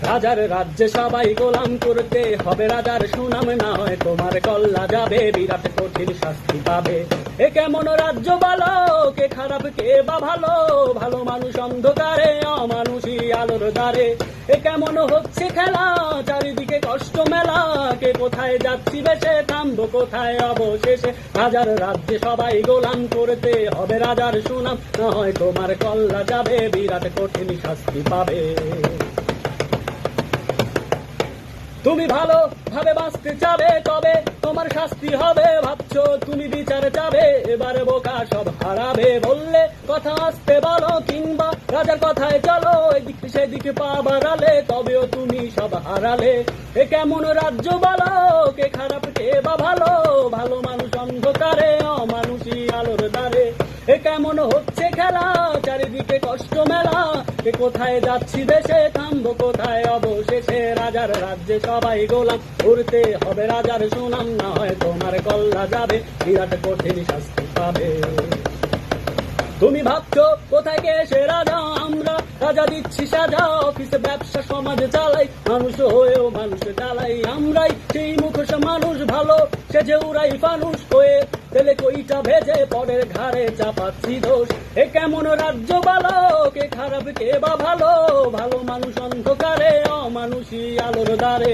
রাজার রাজ্যে সবাই গোলাম করতে হবে, রাজার সুনাম না হয় তোমার কল্লা যাবে, বিরাট কঠিন শাস্তি পাবে। এ কেমন রাজ্য বলো, কে খারাপ কে বা ভালো, ভালো মানুষ অন্ধকারে, অমানুষী আলোর দ্বারে। এ কেমন হচ্ছে খেলা, চারিদিকে কষ্ট মেলা, কে কোথায় যাচ্ছি বেশে, থামবো কোথায় অবশেষে। রাজার রাজ্যে সবাই গোলাম করতে হবে, রাজার সুনাম না হয় তোমার কল্লা যাবে, বিরাট কঠিন শাস্তি পাবে। তুমি ভালো ভাবে বাঁচতে চাবে, তবে তোমার শাস্তি হবে, ভাবছো তুমি বিচার চাবে, এবারে বোকা সব হারাবে। বললে কথা আসতে বলো, কিংবা রাজার কথায় চলো, এদিক সেদিকে পা বাড়ালে, তবেও তুমি সব হারালে। এ কেমন রাজ্য বলো, কে খারাপ কে বা ভালো, ভালো মানুষ অন্ধকারে, অমানুষী আলোর দ্বারে। এ কেমন হচ্ছে খেলা, চারিদিকে কষ্ট মেলা, কে কোথায় যাচ্ছি দেশে, থামবো কোথায় অবশেষে। রাজার রাজ্যে সবাই গোলাম করতে হবে, রাজার সুনাম না হয় তোমার কল্লা যাবে, বিরাট কঠিন শাস্তি পাবে। তুমি ভাবছো কোথায় কে সে রাজা, আমরা রাজা দিচ্ছি সাজা, অফিসে ব্যবসা সমাজ চালাই, মানুষ হয়েও মানুষ জ্বালাই। আমরাই সেই মুখোশ মানুষ ভালো সেজে উড়াই ফানুষ হয়ে, তেলে কইটা ভেজে পরের ঘাড়ে চাপাচ্ছি দোষ। এ কেমন রাজ্য বলো, কে খারাপ কে বা ভালো, ভালো মানুষ অন্ধকারে, অমানুষী আলোর দ্বারে।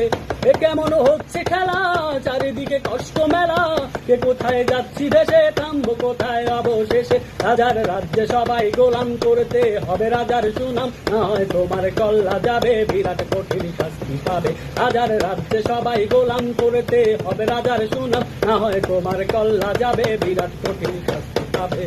এ কেমন হচ্ছে খেলা, চারিদিকে কষ্ট মেলা, কে কোথায় যাচ্ছি দেশে, থামবো কোথায় অবশেষে। রাজার রাজ্যে সবাই গোলাম করতে হবে, রাজার সুনাম না হয় তোমার কল্লা যাবে, বিরাট কঠিন শাস্তি পাবে। রাজার রাজ্যে সবাই গোলাম করতে হবে, রাজার সুনাম না হয় তোমার কল্লা যাবে, বিরাট কঠিন শাস্তি পাবে।